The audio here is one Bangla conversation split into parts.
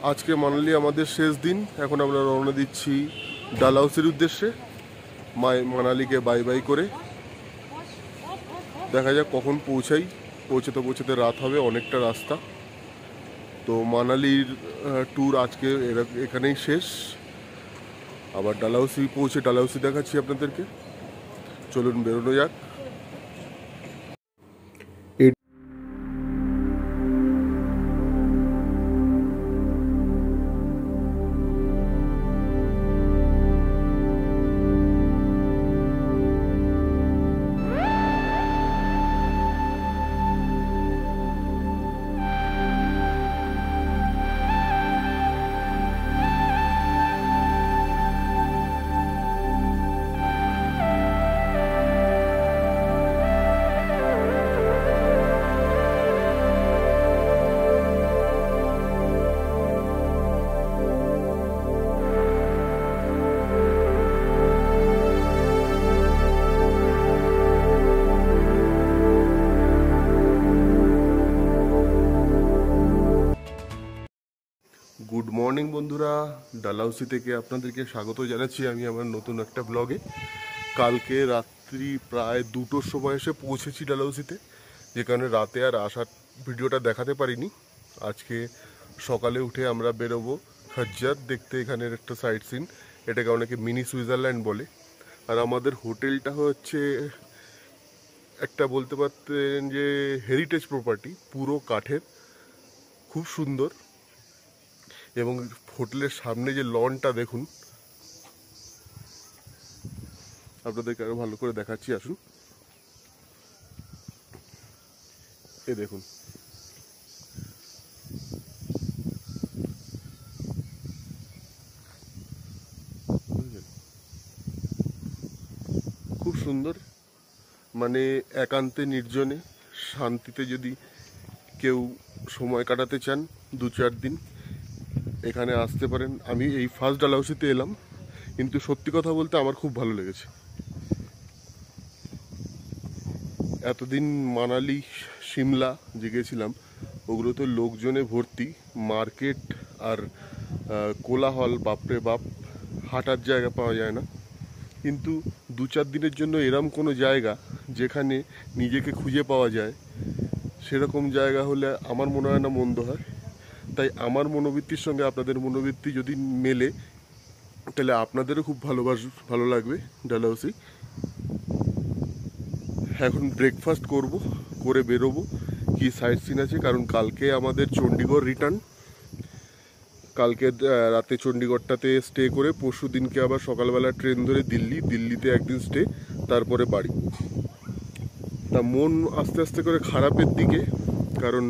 আজকে মানালি আমাদের শেষ দিন। এখন আমরা রওনা দিচ্ছি ডালহাউসির উদ্দেশ্যে। মানালিকে বাই বাই করে দেখা যাক কখন পৌঁছাই। পৌঁছতে পৌঁছতে রাত হবে, অনেকটা রাস্তা। তো মানালির ট্যুর আজকে এখানেই শেষ। আবার ডালহাউসি পৌঁছে ডালহাউসি দেখাচ্ছি আপনাদেরকে। চলুন বেরোনো যাক। গুড মর্নিং বন্ধুরা, ডালহাউসি থেকে আপনাদেরকে স্বাগত জানাচ্ছি আমি আমার নতুন একটা ব্লগে। কালকে রাত্রি প্রায় 2টোর সময় এসে পৌঁছেছি ডালহাউসিতে, যে কারণে রাতে আর আসার ভিডিওটা দেখাতে পারিনি। আজকে সকালে উঠে আমরা বেরোবো খজ্জার দেখতে, এখানের একটা সাইট সিন। এটাকে অনেকে মিনি সুইজারল্যান্ড বলে। আর আমাদের হোটেলটা হচ্ছে একটা বলতে পারতেন যে হেরিটেজ প্রপার্টি, পুরো কাঠের, খুব সুন্দর। এবং হোটেলের সামনে যে লনটা দেখুন, আপনাদেরকে আরো ভালো করে দেখাচ্ছি, আসুন। এ দেখুন, খুব সুন্দর। মানে একান্তে নির্জনে শান্তিতে যদি কেউ সময় কাটাতে চান 2-4 দিন, এখানে আসতে পারেন। আমি এই ফার্স্ট ডালহাউসিতে এলাম, কিন্তু সত্যি কথা বলতে আমার খুব ভালো লেগেছে। এতদিন মানালি, সিমলা যে গেছিলাম, ওগুলোতে লোকজনে ভর্তি, মার্কেট আর কোলাহল, বাপরে বাপ, হাঁটার জায়গা পাওয়া যায় না। কিন্তু 2-4 দিনের জন্য এরম কোনো জায়গা যেখানে নিজেকে খুঁজে পাওয়া যায়, সেরকম জায়গা হলে আমার মনে হয় না মন্দ হয়। তাই আমার মনোবৃত্তির সঙ্গে আপনাদের মনোবৃত্তি যদি মেলে, তাহলে আপনাদেরও খুব ভালো লাগবে ডালহাউসি। এখন ব্রেকফাস্ট করে বেরোবো, কি সাইট সিন আছে। কারণ কালকে আমাদের চণ্ডীগড় রিটার্ন। কালকে রাতে চণ্ডীগড়টাতে স্টে করে পরশু দিনকে আবার সকালবেলা ট্রেন ধরে দিল্লিতে একদিন স্টে, তারপরে বাড়ি। তা মন আস্তে আস্তে করে খারাপের দিকে, কারণ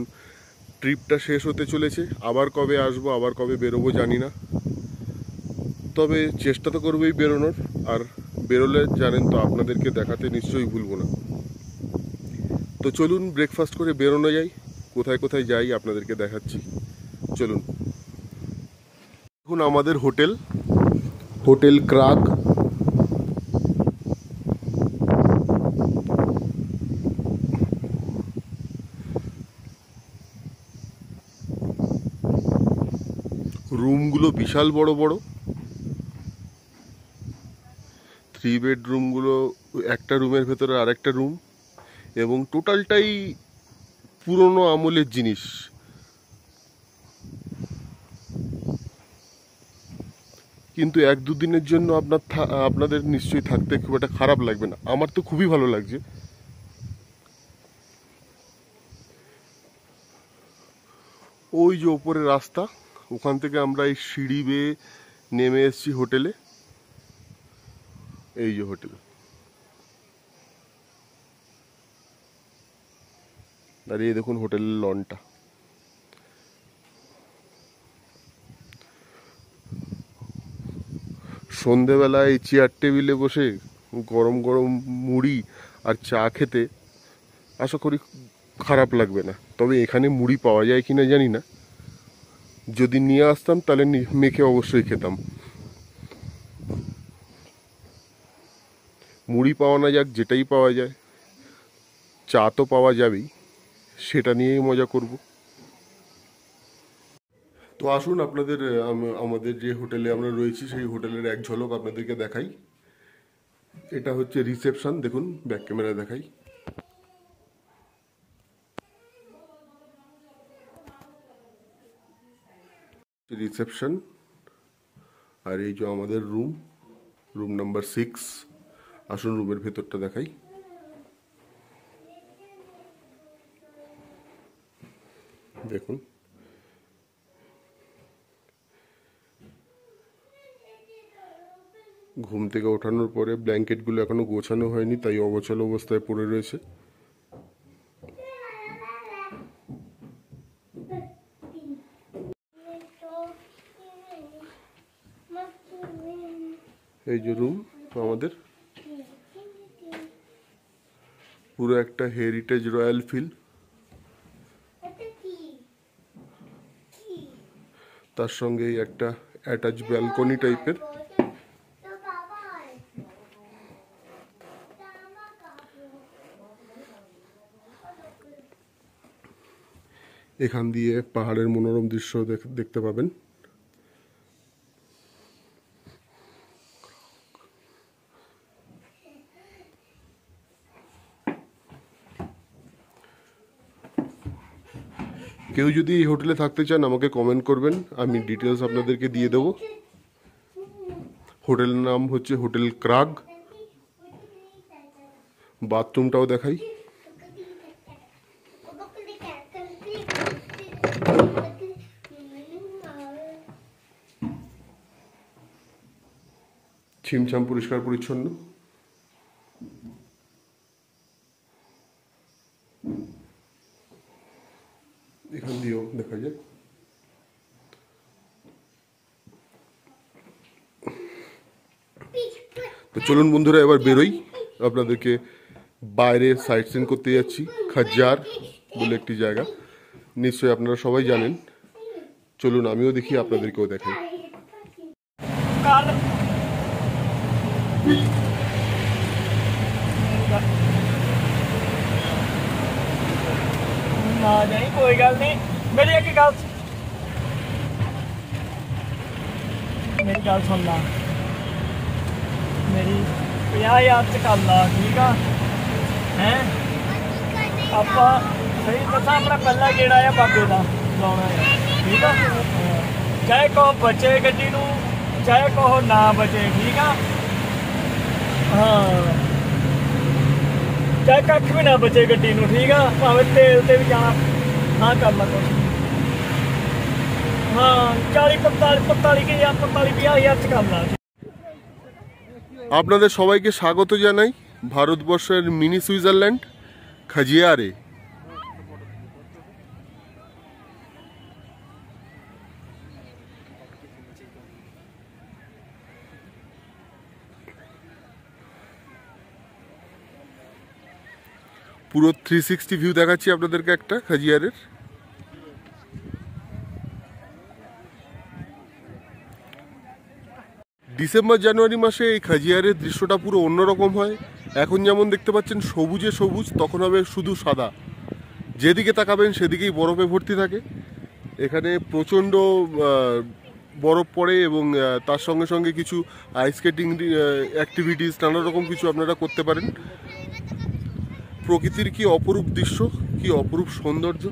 ট্রিপটা শেষ হতে চলেছে। আবার কবে আসবো, আবার কবে বেরোবো জানি না। তবে চেষ্টা তো করবোই বেরোনোর। আর বেরোলে জানেন তো, আপনাদেরকে দেখাতে নিশ্চয়ই ভুলবো না। তো চলুন ব্রেকফাস্ট করে বেরোনো যাই। কোথায় কোথায় যাই আপনাদেরকে দেখাচ্ছি, চলুন। এখন আমাদের হোটেল ক্রাগ। রুমগুলো বিশাল বড় বড়, 3 বেডরুমগুলো, একটা রুমের ভেতরে আরেকটা রুম, এবং টোটালটাই পুরনো আমলের জিনিস। কিন্তু 1-2 দিনের জন্য আপনাদের নিশ্চয়ই থাকতে খুব একটা খারাপ লাগবে না। আমার তো খুবই ভালো লাগছে। ওই যে ওপরে রাস্তা, ওখান থেকে আমরা এই সিঁড়ি বেয়ে নেমে এসেছি হোটেলে। এই যে হোটেল, দাঁড়িয়ে দেখুন হোটেলের লনটা। সন্ধেবেলায় এই চেয়ার টেবিলে বসে গরম গরম মুড়ি আর চা খেতে আশা করি খারাপ লাগবে না। তবে এখানে মুড়ি পাওয়া যায় কিনা জানি না, যদি নিয়ে আসতাম তাহলে মেখে অবশ্যই খেতাম। মুড়ি পাওয়া না যাক, যেটাই পাওয়া যায়, চা তো পাওয়া যাবেই, সেটা নিয়েই মজা করব। তো আসুন আপনাদের আমাদের যে হোটেলে আমরা রয়েছি সেই হোটেলের এক ঝলক আপনাদেরকে দেখাই। এটা হচ্ছে রিসেপশন, দেখুন ব্যাক ক্যামেরা দেখাই। রিসেপশন, আর এই যে আমাদের রুম নাম্বার 6। আসুন রুমের ভেতরটা দেখাই। দেখুন ঘুম থেকে ওঠানোর পরে ব্ল্যাঙ্কেটগুলো এখনো গোছানো হয়নি, তাই অগোছালো অবস্থায় পড়ে রয়েছে। এই যে রুম আমাদের, পুরো একটা হেরিটেজ রয়্যাল ফিল। তার সঙ্গে একটা অ্যাটাচ ব্যালকনি টাইপের। এখান দিয়ে পাহাড়ের মনোরম দৃশ্য দেখতে পাবেন। কেউ যদি এই হোটেলে থাকতে চান আমাকে কমেন্ট করবেন, আমি ডিটেলস আপনাদেরকে দিয়ে দেবো। হোটেলের নাম হচ্ছে হোটেল ক্রাগ। বাথরুমটাও দেখাই। ছিমছাম পরিষ্কার পরিচ্ছন্ন। এখান দিয়েও দেখা যায়। তো চলুন বন্ধুরা এবার বেরোই, আপনাদেরকে বাইরে সাইট সিন করতে যাচ্ছি। খাজ্জার বলে একটি জায়গা, নিশ্চয়ই আপনারা সবাই জানেন। চলুন আমিও দেখি, আপনাদেরকেও দেখাই। नहीं कोई गल नहीं, मेरी एक गल सुन ला, मेरी 50,000 च कर ला, ठीक है? आप सही दसा अपना पहला गेड़ा है बाबे का लाना है, ठीक है? चाहे कहो बचे गड्डी नूं, चाहे कहो ना बचे, ठीक है? हाँ, चाहे कख भी ना बचे गड्डी नूं, ठीक है? भावें तेल ते भी जाना ना कर ला कुछ। हाँ 40-45,000 च कर ला। আপনাদের সবাইকে স্বাগত জানাই ভারতবর্ষের মিনি সুইজারল্যান্ড খাজিয়ারে। পুরো 360 ভিউ দেখাচ্ছি আপনাদেরকে একটা খাজিয়ারের। ডিসেম্বর জানুয়ারি মাসে এই খাজিয়ারের দৃশ্যটা পুরো অন্যরকম হয়। এখন যেমন দেখতে পাচ্ছেন সবুজে সবুজ, তখন হবে শুধু সাদা। যেদিকে তাকাবেন সেদিকেই বরফে ভর্তি থাকে। এখানে প্রচণ্ড বরফ পড়ে এবং তার সঙ্গে সঙ্গে কিছু আইস স্কেটিং অ্যাক্টিভিটিস, নানা রকম কিছু আপনারা করতে পারেন। প্রকৃতির কি অপরূপ দৃশ্য, কি অপরূপ সৌন্দর্য।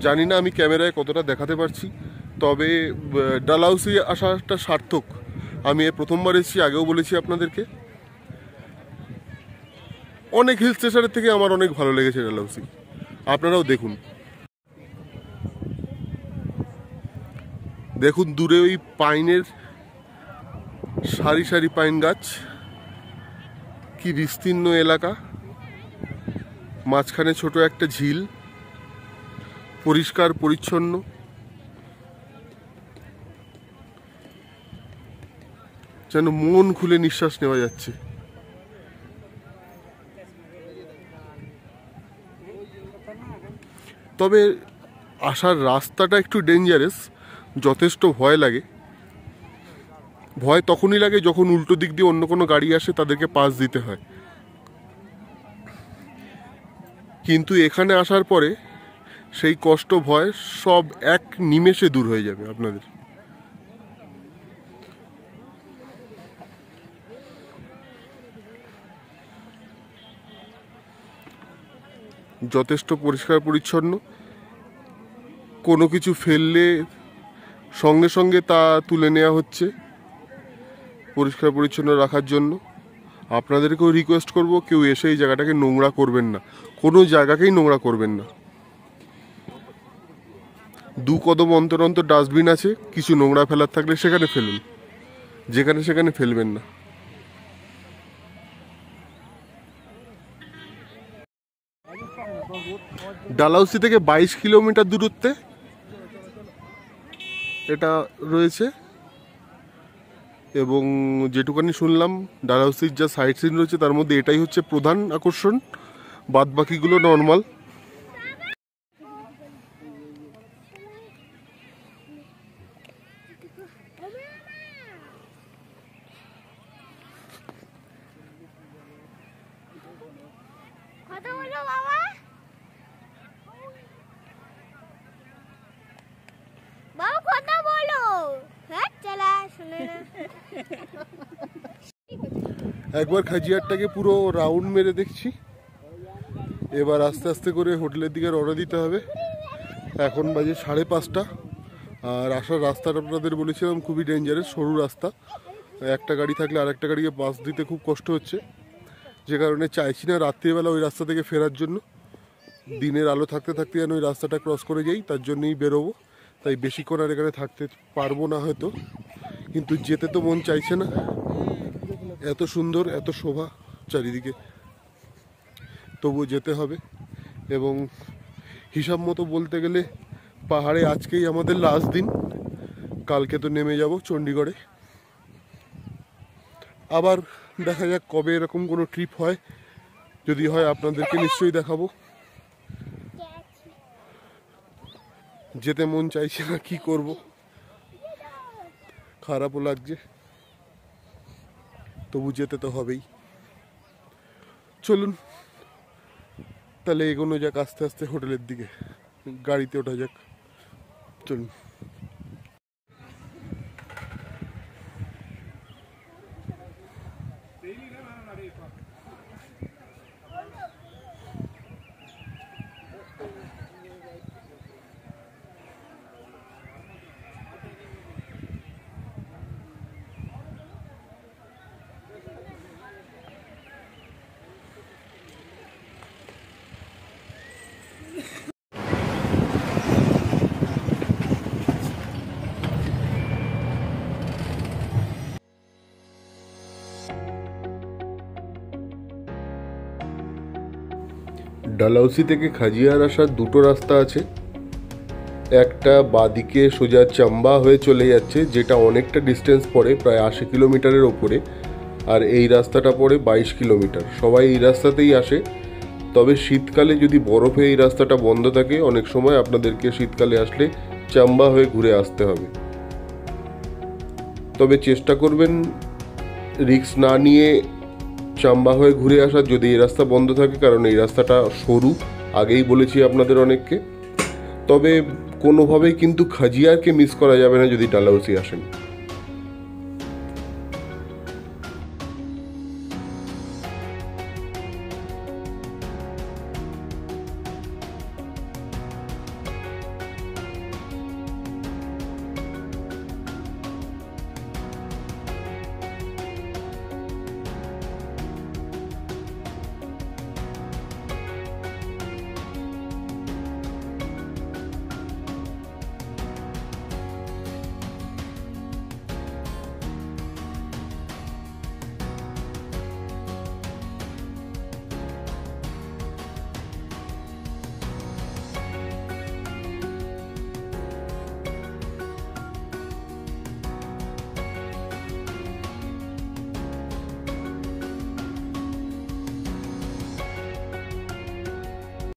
জানি না আমি ক্যামেরায় কতটা দেখাতে পারছি, তবে ডালহাউসি আসাটা সার্থক। আমি প্রথমবার এসেছি, আগেও বলেছি আপনাদেরকে। অনেক হিল স্টেশনের থেকে আমার অনেক ভালো লেগেছে ডালহাউসি, আপনারাও দেখুন। দেখুন দূরে ওই পাইনের সারি সারি পাইন গাছ, কি বিস্তীর্ণ এলাকা, মাঝখানে ছোট একটা ঝিল, পরিষ্কার পরিচ্ছন্ন। যেন মন খুলে নিঃশ্বাস নেওয়া যাচ্ছে। তবে আসার রাস্তাটা একটু ডেঞ্জারাস, যথেষ্ট ভয় লাগে। ভয় তখনই লাগে যখন উল্টো দিক দিয়ে অন্য কোনো গাড়ি আসে, তাদেরকে পাস দিতে হয়। কিন্তু এখানে আসার পরে সেই কষ্ট ভয় সব এক নিমেষে দূর হয়ে যাবে আপনাদের। যথেষ্ট পরিষ্কার পরিচ্ছন্ন, কোনো কিছু ফেললে সঙ্গে সঙ্গে তা তুলে নেওয়া হচ্ছে পরিষ্কার পরিচ্ছন্ন রাখার জন্য। আপনাদেরকেও রিকোয়েস্ট করব, কেউ এসে এই জায়গাটাকে নোংরা করবেন না, কোনো জায়গাকেই নোংরা করবেন না। 2 কদম অন্তর অন্তর ডাস্টবিন আছে, কিছু নোংরা ফেলার থাকলে সেখানে ফেলুন, যেখানে সেখানে ফেলবেন না। ডালহাউসি থেকে 22 কিলোমিটার দূরত্বে এটা রয়েছে, এবং যেটুকানি শুনলাম ডালহাউসির যা সাইট সিন রয়েছে তার মধ্যে এটাই হচ্ছে প্রধান আকর্ষণ, বাদ বাকিগুলো নর্মাল। কথা বলো বাবা, বাবা কথা বলো। হ্যাঁ চলা শুনে না। একবার খাজিয়ারটাকে পুরো রাউন্ড মেরে দেখছি, এবার আস্তে আস্তে করে হোটেলের দিকে রওনা দিতে হবে। এখন বাজে 5:30, আর আসার রাস্তাটা আপনাদের বলেছিলাম খুবই ডেঞ্জারাস, সরু রাস্তা, একটা গাড়ি থাকলে আর একটা গাড়িকে পাস দিতে খুব কষ্ট হচ্ছে, যে কারণে চাইছি না রাত্রিবেলা ওই রাস্তা থেকে ফেরার জন্য। দিনের আলো থাকতে থাকতে যেন ওই রাস্তাটা ক্রস করে যাই, তার জন্যই বেরোবো। তাই বেশিক্ষণ আর এখানে থাকতে পারবো না হয়তো, কিন্তু যেতে তো মন চাইছে না, এত সুন্দর এত শোভা চারিদিকে, তবুও যেতে হবে। এবং হিসাব মতো বলতে গেলে পাহাড়ে আজকেই আমাদের লাস্ট দিন, কালকে তো নেমে যাব চণ্ডীগড়ে। আবার দেখা যাক কবে এরকম কোনো ট্রিপ হয়, যদি হয় আপনাদেরকে নিশ্চয়ই দেখাবো। যেতে মন চাইছে না, কি করব, খারাপও লাগছে, তবু যেতে তো হবেই। চলুন তাহলে এগোনো যাক আস্তে আস্তে হোটেলের দিকে, গাড়িতে ওঠা যাক, চলুন। ডালহাউসি থেকে খাজিয়ার আসার 2টো রাস্তা আছে, একটা বাদিকে সোজা চাম্বা হয়ে চলে যাচ্ছে, যেটা অনেকটা ডিস্টেন্স পড়ে, প্রায় 80 কিলোমিটারের ওপরে, আর এই রাস্তাটা পড়ে 22 কিলোমিটার। সবাই এই রাস্তাতেই আসে, তবে শীতকালে যদি বরফে এই রাস্তাটা বন্ধ থাকে, অনেক সময় আপনাদেরকে শীতকালে আসলে চাম্বা হয়ে ঘুরে আসতে হবে। তবে চেষ্টা করবেন রিস্ক না নিয়ে চাম্বা হয়ে ঘুরে আসার, যদি এই রাস্তা বন্ধ থাকে, কারণ এই রাস্তাটা সরু, আগেই বলেছি আপনাদের অনেককে। তবে কোনোভাবেই কিন্তু খাজিয়ারকে মিস করা যাবে না যদি ডালহাউসি আসেন।